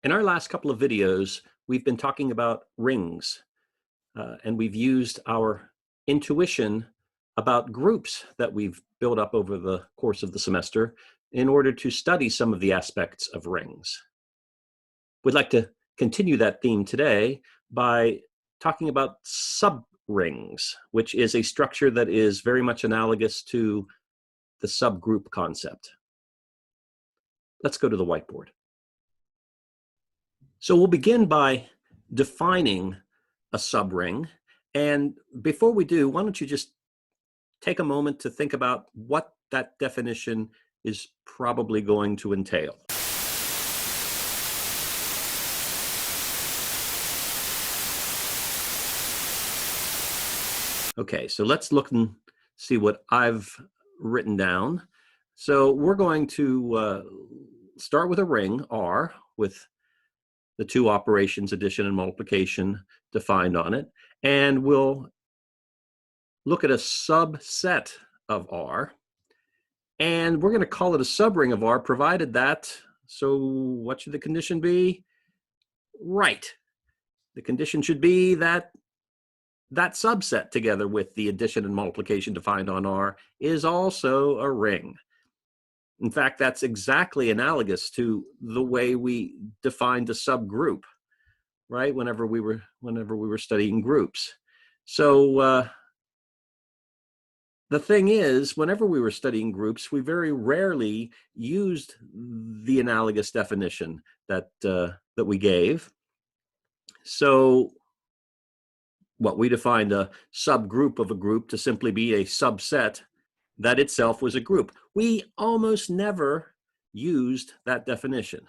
In our last couple of videos, we've been talking about rings, and we've used our intuition about groups that we've built up over the course of the semester in order to study some of the aspects of rings. We'd like to continue that theme today by talking about subrings, which is a structure that is very much analogous to the subgroup concept. Let's go to the whiteboard. So we'll begin by defining a subring. And before we do, why don't you just take a moment to think about what that definition is probably going to entail. Okay, so let's look and see what I've written down. So we're going to start with a ring, R, with the two operations, addition and multiplication, defined on it. And we'll look at a subset of R. And we're going to call it a subring of R, provided that, so what should the condition be? Right. The condition should be that that subset, together with the addition and multiplication defined on R, is also a ring. In fact, that's exactly analogous to the way we defined a subgroup, right? Whenever we were studying groups. So the thing is, whenever we were studying groups, we very rarely used the analogous definition that we gave. So we defined a subgroup of a group to simply be a subset that itself was a group. We almost never used that definition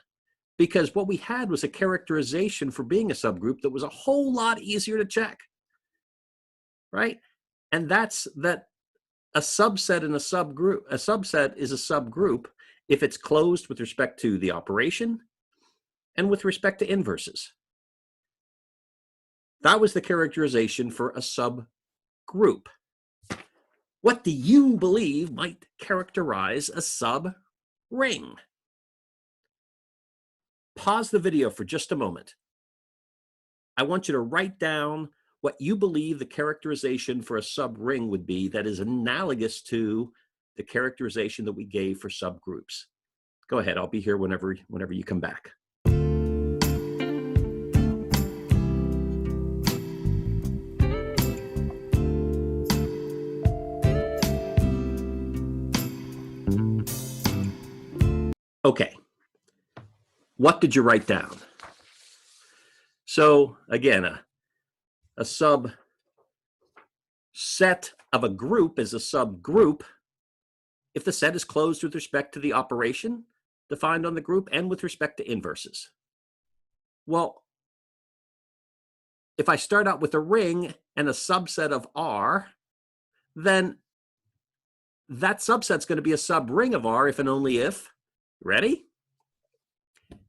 because what we had was a characterization for being a subgroup that was a whole lot easier to check, right? And that's that a subset in a subgroup, a subset is a subgroup if it's closed with respect to the operation and with respect to inverses. That was the characterization for a subgroup. What do you believe might characterize a subring? Pause the video for just a moment. I want you to write down what you believe the characterization for a subring would be that is analogous to the characterization that we gave for subgroups. Go ahead, I'll be here whenever you come back. Okay, what did you write down? So again, a subset of a group is a subgroup if the set is closed with respect to the operation defined on the group and with respect to inverses. Well, if I start out with a ring and a subset of R, then that subset's going to be a subring of R if and only if, ready?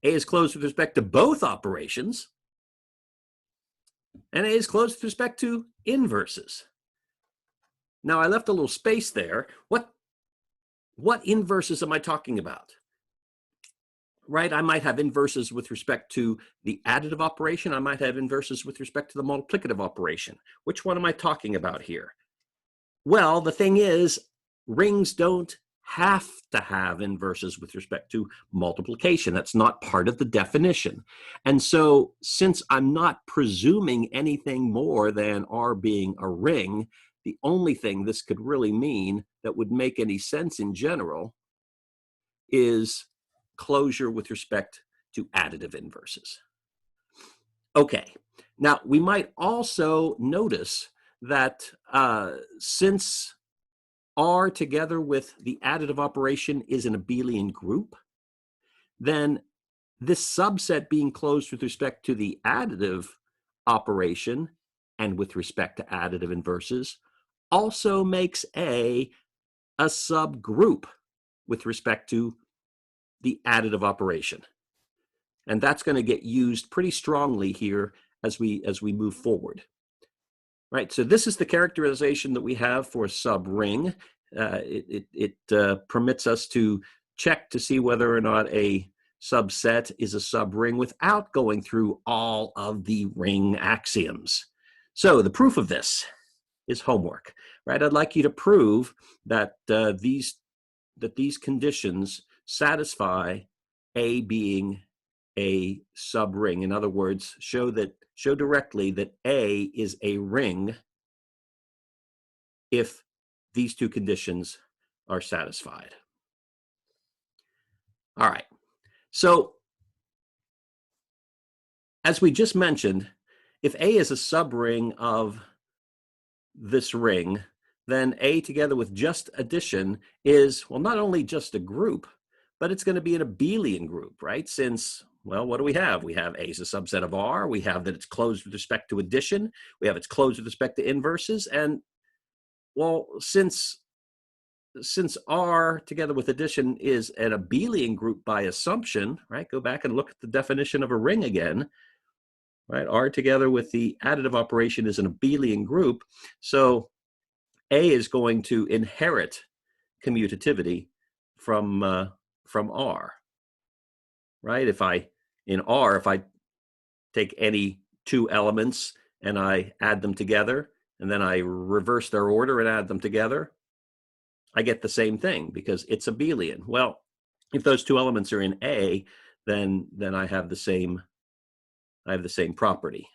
A is closed with respect to both operations, and A is closed with respect to inverses. Now, I left a little space there. What inverses am I talking about? Right, I might have inverses with respect to the additive operation. I might have inverses with respect to the multiplicative operation. Which one am I talking about here? Well, the thing is, rings don't have to have inverses with respect to multiplication. That's not part of the definition. And so since I'm not presuming anything more than R being a ring, the only thing this could really mean that would make any sense in general is closure with respect to additive inverses. Okay, now we might also notice that since R together with the additive operation is an abelian group, then this subset being closed with respect to the additive operation and with respect to additive inverses also makes a subgroup with respect to the additive operation. And that's going to get used pretty strongly here as we move forward. Right, so this is the characterization that we have for a subring. It permits us to check to see whether or not a subset is a subring without going through all of the ring axioms. So the proof of this is homework, right? I'd like you to prove that these conditions satisfy A being a subring. In other words, show directly that A is a ring if these two conditions are satisfied. All right. So as we just mentioned, if A is a subring of this ring, then A together with just addition is, well, not only just a group, but it's going to be an abelian group, right? Since, well, what do we have? We have A is a subset of R. We have that it's closed with respect to addition. We have it's closed with respect to inverses. And, well, since R together with addition is an abelian group by assumption, right? Go back and look at the definition of a ring again, right? R together with the additive operation is an abelian group. So A is going to inherit commutativity from R, right? If I take any two elements and I add them together, and then I reverse their order and add them together, I get the same thing because it's abelian. Well, if those two elements are in A, then I have the same property.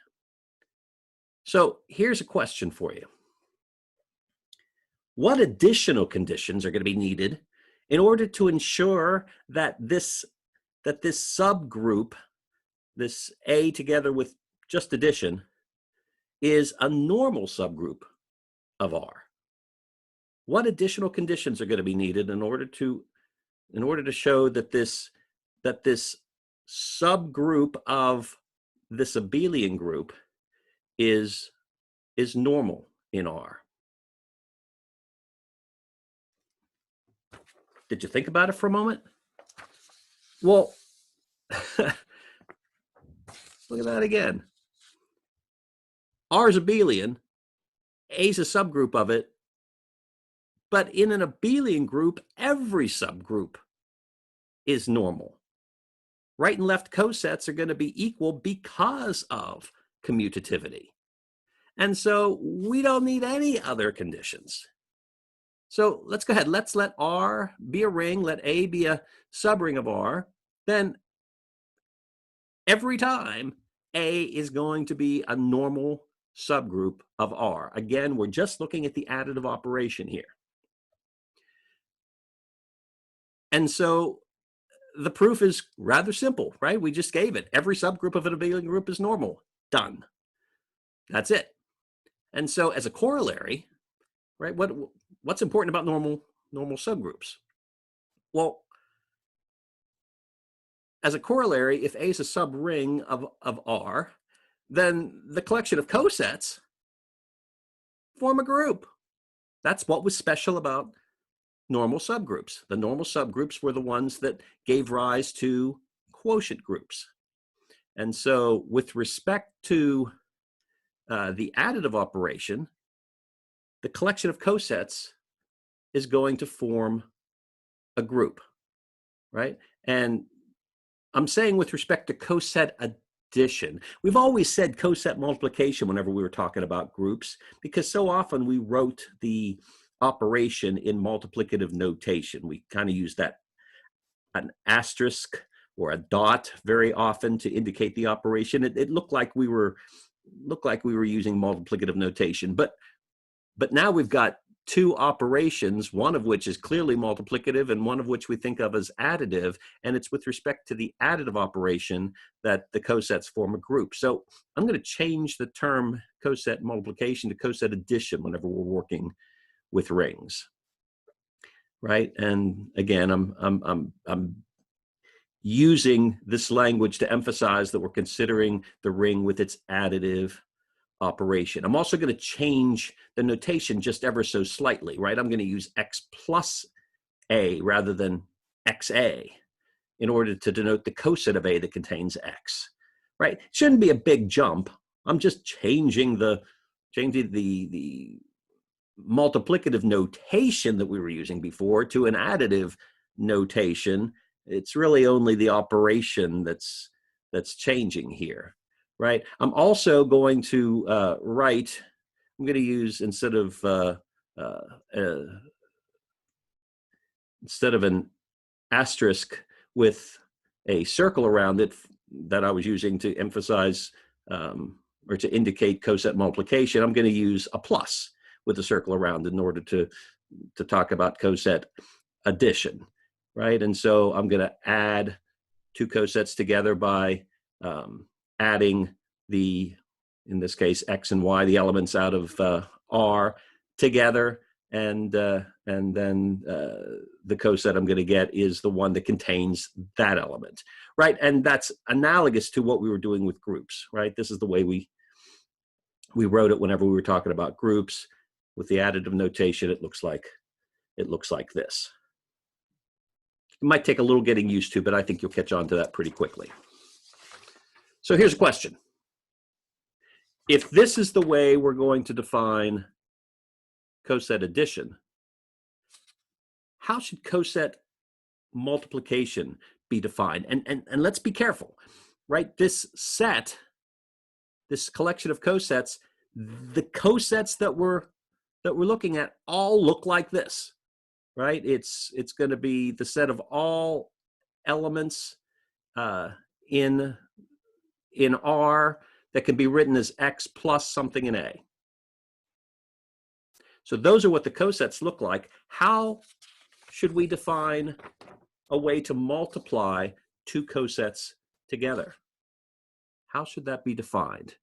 So here's a question for you. What additional conditions are going to be needed in order to ensure that this subgroup, this A together with just addition, is a normal subgroup of R? What additional conditions are going to be needed in order to show that this subgroup of this abelian group is normal in R? Did you think about it for a moment? Well, look at that again. R is abelian, A is a subgroup of it, but in an abelian group, every subgroup is normal. Right and left cosets are going to be equal because of commutativity. And so we don't need any other conditions. So let's go ahead. Let's let R be a ring. Let A be a subring of R. Then every time A is going to be a normal subgroup of R. Again, we're just looking at the additive operation here. And so the proof is rather simple, right? We just gave it. Every subgroup of an abelian group is normal. Done. That's it. And so as a corollary, right, what's important about normal subgroups? Well, as a corollary, if A is a subring of R, then the collection of cosets form a group. That's what was special about normal subgroups. The normal subgroups were the ones that gave rise to quotient groups. And so with respect to the additive operation, the collection of cosets is going to form a group, right? And I'm saying with respect to coset addition, we've always said coset multiplication whenever we were talking about groups, because so often we wrote the operation in multiplicative notation. We kind of use that an asterisk or a dot very often to indicate the operation. It looked like we were using multiplicative notation, but now we've got two operations, one of which is clearly multiplicative and one of which we think of as additive, and it's with respect to the additive operation that the cosets form a group. So I'm going to change the term coset multiplication to coset addition whenever we're working with rings, right? And again, I'm using this language to emphasize that we're considering the ring with its additive operation. I'm also going to change the notation just ever so slightly, right? I'm going to use x plus a rather than xa in order to denote the coset of a that contains x, right? Shouldn't be a big jump. I'm just changing the multiplicative notation that we were using before to an additive notation, It's really only the operation that's changing here, right? I'm also going to write, I'm going to use, instead of an asterisk with a circle around it that I was using to emphasize or to indicate coset multiplication, I'm going to use a plus with a circle around in order to talk about coset addition, right? And so I'm going to add two cosets together by adding in this case, x and y, the elements out of R together, and then the coset I'm going to get is the one that contains that element, right? And that's analogous to what we were doing with groups, right? This is the way we wrote it whenever we were talking about groups. With the additive notation, it looks like this. It might take a little getting used to, but I think you'll catch on to that pretty quickly. So here's a question. If this is the way we're going to define coset addition, how should coset multiplication be defined? And let's be careful, right? This collection of cosets, the cosets that we're looking at all look like this, right? It's going to be the set of all elements in R that can be written as x plus something in A. So those are what the cosets look like. How should we define a way to multiply two cosets together? How should that be defined?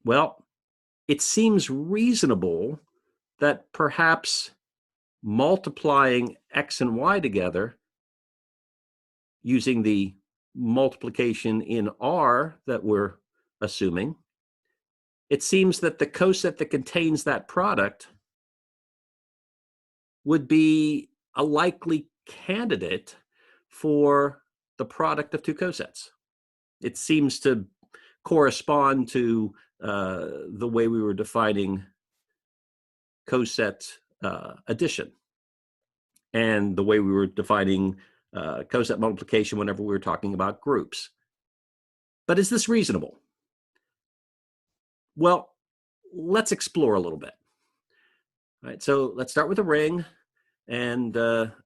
Well, it seems reasonable that perhaps multiplying x and y together using the multiplication in R that we're assuming, it seems that the coset that contains that product would be a likely candidate for the product of two cosets. It seems to correspond to the way we were defining coset addition and the way we were defining coset multiplication whenever we were talking about groups. But is this reasonable? Well, let's explore a little bit. All right, so let's start with a ring, and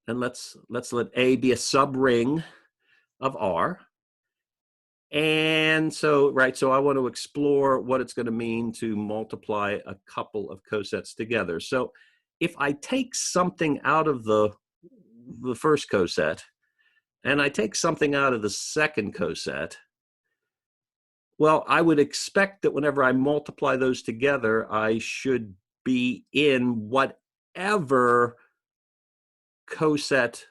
let's let A be a subring of R. And so, right, so I want to explore what it's going to mean to multiply a couple of cosets together. So if I take something out of the first coset and I take something out of the second coset, well, I would expect that whenever I multiply those together, I should be in whatever coset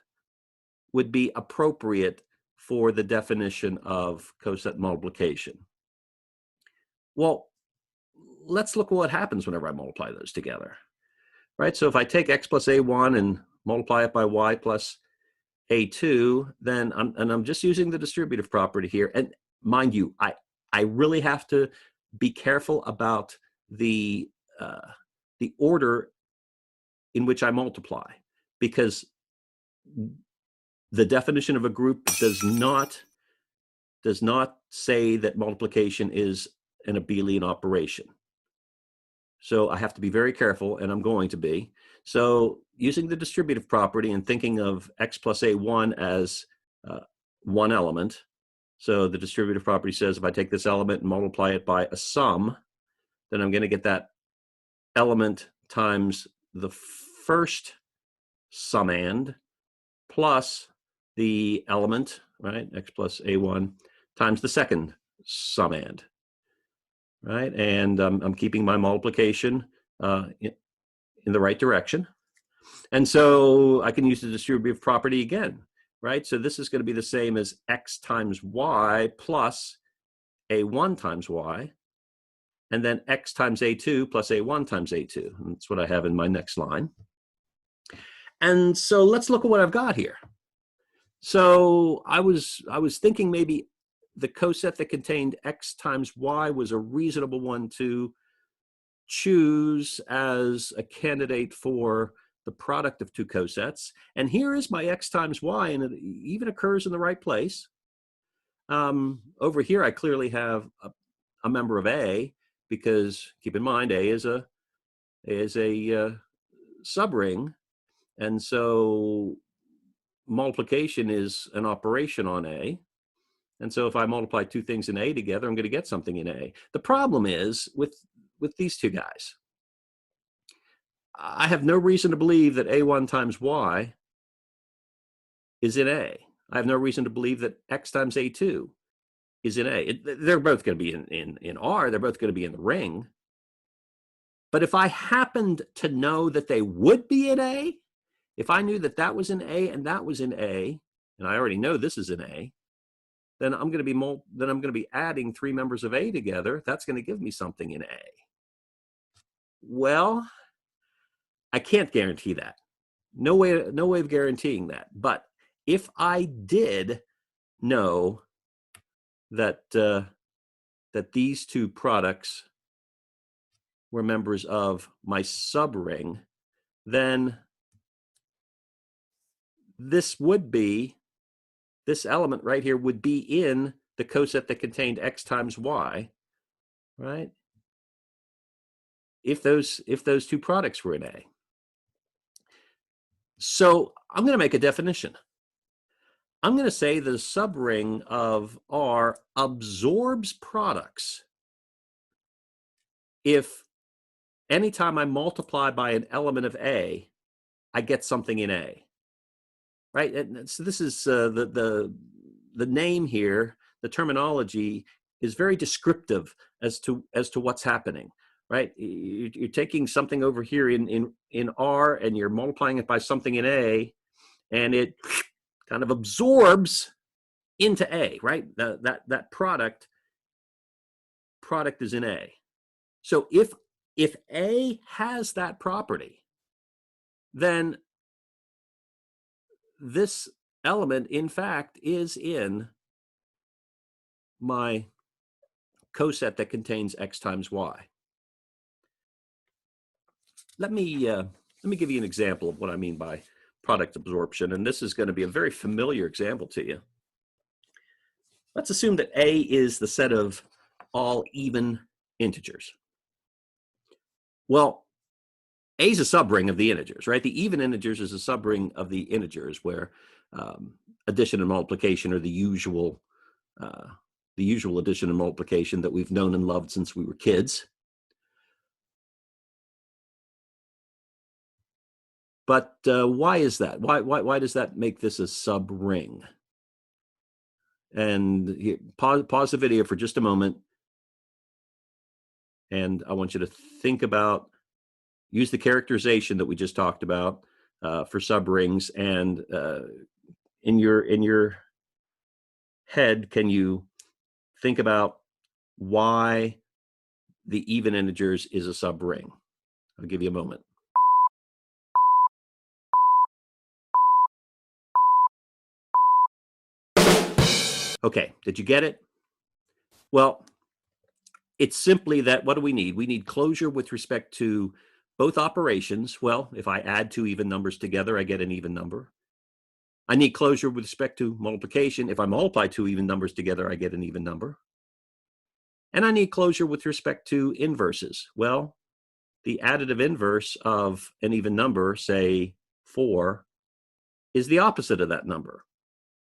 would be appropriate for the definition of coset multiplication. Well, let's look at what happens whenever I multiply those together, right? So if I take x plus a1 and multiply it by y plus a2, then I'm just using the distributive property here. And mind you, I really have to be careful about the order in which I multiply, because the definition of a group does not say that multiplication is an abelian operation. So I have to be very careful, and I'm going to be. So using the distributive property and thinking of x plus a1 as one element. So the distributive property says if I take this element and multiply it by a sum, then I'm going to get that element times the first summand plus the element, right, x plus a1 times the second summand, right? And I'm keeping my multiplication in the right direction. And so I can use the distributive property again, right? So this is going to be the same as x times y plus a1 times y, and then x times a2 plus a1 times a2. And that's what I have in my next line. And so let's look at what I've got here. So I was thinking maybe the coset that contained x times y was a reasonable one to choose as a candidate for the product of two cosets. And here is my x times y, and it even occurs in the right place. Over here, I clearly have a member of A, because keep in mind, A is a subring. And so multiplication is an operation on A. And so if I multiply two things in A together, I'm going to get something in A. The problem is with these two guys, I have no reason to believe that A1 times Y is in A. I have no reason to believe that X times A2 is in A. They're both going to be in R. They're both going to be in the ring. But if I happened to know that they would be in A, if I knew that that was in A and that was in A, and I already know this is in A, then I'm going to be adding three members of A together. That's going to give me something in A. Well, I can't guarantee that. No way of guaranteeing that. But if I did know that that these two products were members of my subring, then this element right here would be in the coset that contained x times y, right? If those two products were in A. So I'm going to make a definition. I'm going to say the subring of R absorbs products if anytime I multiply by an element of A, I get something in A. Right? And so this is the name here, the terminology is very descriptive as to what's happening. Right? You're taking something over here in R and you're multiplying it by something in A, and it kind of absorbs into A, right? That product is in A. So if A has that property, then this element, in fact, is in my coset that contains x times y. Let me give you an example of what I mean by product absorption, and this is going to be a very familiar example to you. Let's assume that A is the set of all even integers. Well, A is a subring of the integers, right? The even integers is a subring of the integers, where addition and multiplication are the usual addition and multiplication that we've known and loved since we were kids. But why is that? Why does that make this a subring? And here, pause the video for just a moment, and I want you to think about, use the characterization that we just talked about for subrings, and in your head, can you think about why the even integers is a subring? I'll give you a moment. Okay, did you get it? Well, it's simply that, what do we need? We need closure with respect to both operations. Well, if I add two even numbers together, I get an even number. I need closure with respect to multiplication. If I multiply two even numbers together, I get an even number. And I need closure with respect to inverses. Well, the additive inverse of an even number, say 4, is the opposite of that number,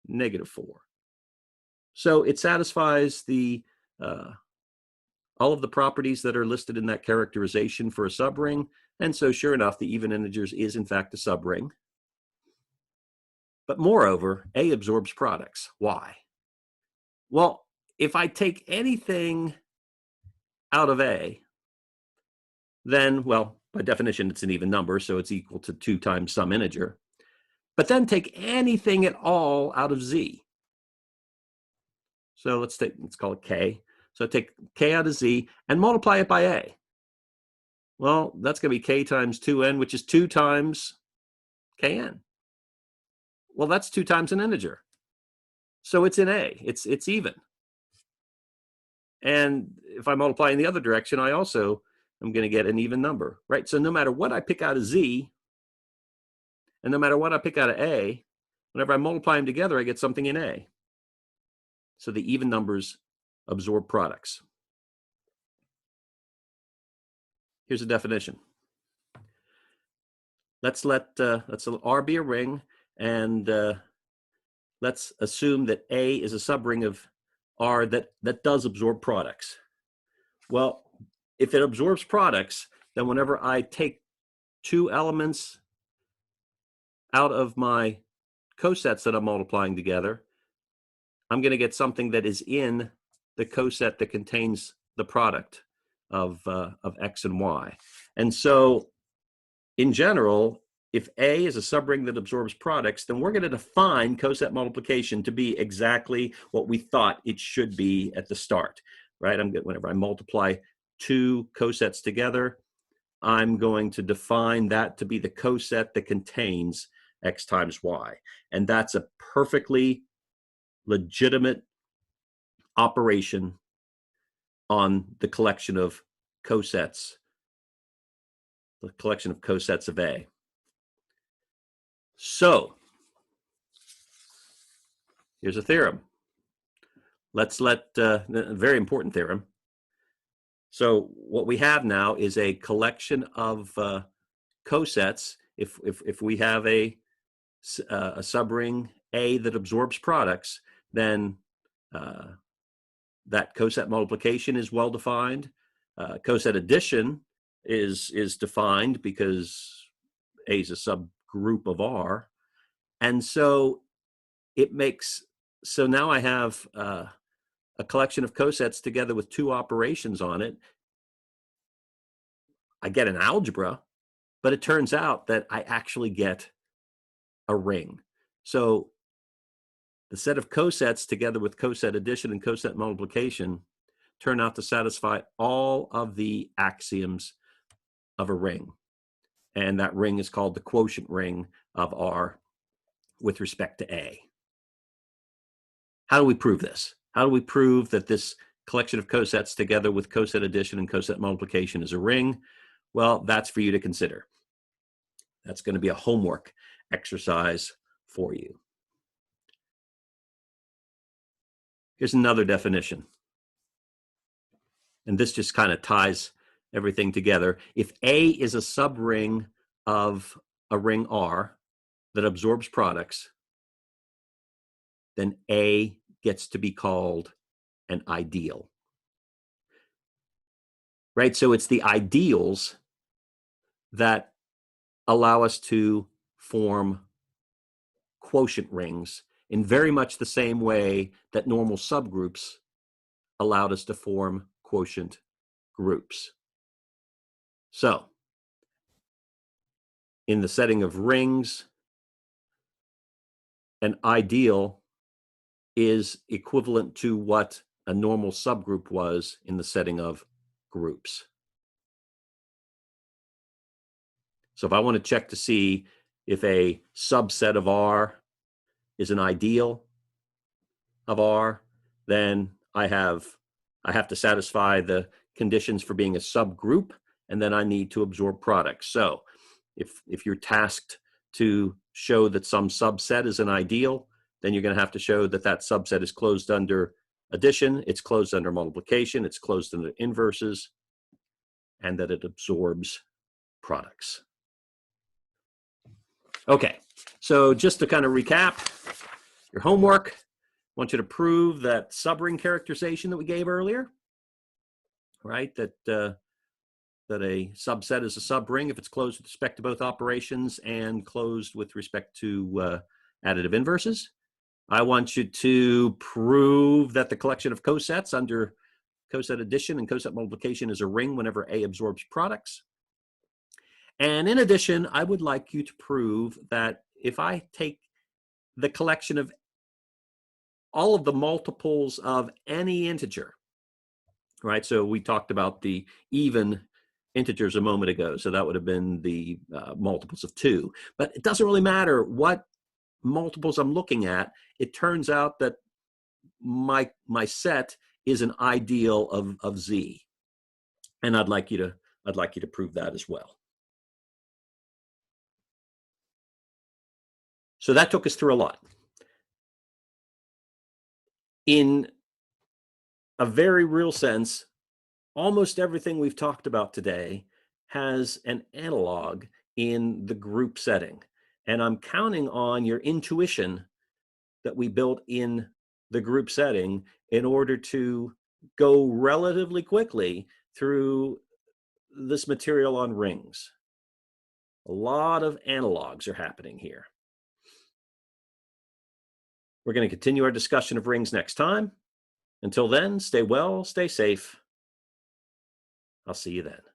-4. So it satisfies all of the properties that are listed in that characterization for a subring. And so sure enough, the even integers is in fact a subring. But moreover, A absorbs products. Why? Well, if I take anything out of A, then, well, by definition, it's an even number, so it's equal to 2 times some integer. But then take anything at all out of Z. So let's call it K. So take K out of Z and multiply it by A. Well, that's going to be K times 2n, which is 2 times Kn. Well, that's 2 times an integer. So it's in A. It's even. And if I multiply in the other direction, I also am going to get an even number, right? So no matter what I pick out of Z, And no matter what I pick out of A, whenever I multiply them together, I get something in A. So the even numbers absorb products. Here's a definition. Let's let R be a ring, and let's assume that A is a subring of R that does absorb products. Well, if it absorbs products, then whenever I take two elements out of my cosets that I'm multiplying together, I'm going to get something that is in the coset that contains the product of X and Y. And so in general, if A is a subring that absorbs products, then we're going to define coset multiplication to be exactly what we thought it should be at the start, right? Whenever I multiply two cosets together, I'm going to define that to be the coset that contains X times Y. And that's a perfectly legitimate operation on the collection of cosets, the collection of cosets of A. So here's a theorem. Let's let a very important theorem. So what we have now is a collection of cosets. If we have a subring A that absorbs products, then that coset multiplication is well defined. Coset addition is defined because A is a subgroup of R, and so it makes, so now I have a collection of cosets together with two operations on it. I get an algebra, but it turns out that I actually get a ring. So the set of cosets together with coset addition and coset multiplication turn out to satisfy all of the axioms of a ring. And that ring is called the quotient ring of R with respect to A. How do we prove this? How do we prove that this collection of cosets together with coset addition and coset multiplication is a ring? Well, that's for you to consider. That's going to be a homework exercise for you. Here's another definition. And this just kind of ties everything together. If A is a subring of a ring R that absorbs products, then A gets to be called an ideal. Right? So it's the ideals that allow us to form quotient rings in very much the same way that normal subgroups allowed us to form quotient groups. So, in the setting of rings, an ideal is equivalent to what a normal subgroup was in the setting of groups. So if I want to check to see if a subset of R is an ideal of R, then I have to satisfy the conditions for being a subgroup, and then I need to absorb products. So if you're tasked to show that some subset is an ideal, then you're going to have to show that that subset is closed under addition, it's closed under multiplication, it's closed under inverses, and that it absorbs products. Okay, so just to kind of recap your homework, I want you to prove that subring characterization that we gave earlier, right? That a subset is a subring if it's closed with respect to both operations and closed with respect to additive inverses. I want you to prove that the collection of cosets under coset addition and coset multiplication is a ring whenever A absorbs products. And in addition, I would like you to prove that if I take the collection of all of the multiples of any integer, right? So we talked about the even integers a moment ago. So that would have been the multiples of 2. But it doesn't really matter what multiples I'm looking at. It turns out that my set is an ideal of Z. And I'd like you to prove that as well. So that took us through a lot. In a very real sense, almost everything we've talked about today has an analog in the group setting. And I'm counting on your intuition that we built in the group setting in order to go relatively quickly through this material on rings. A lot of analogs are happening here. We're going to continue our discussion of rings next time. Until then, stay well, stay safe. I'll see you then.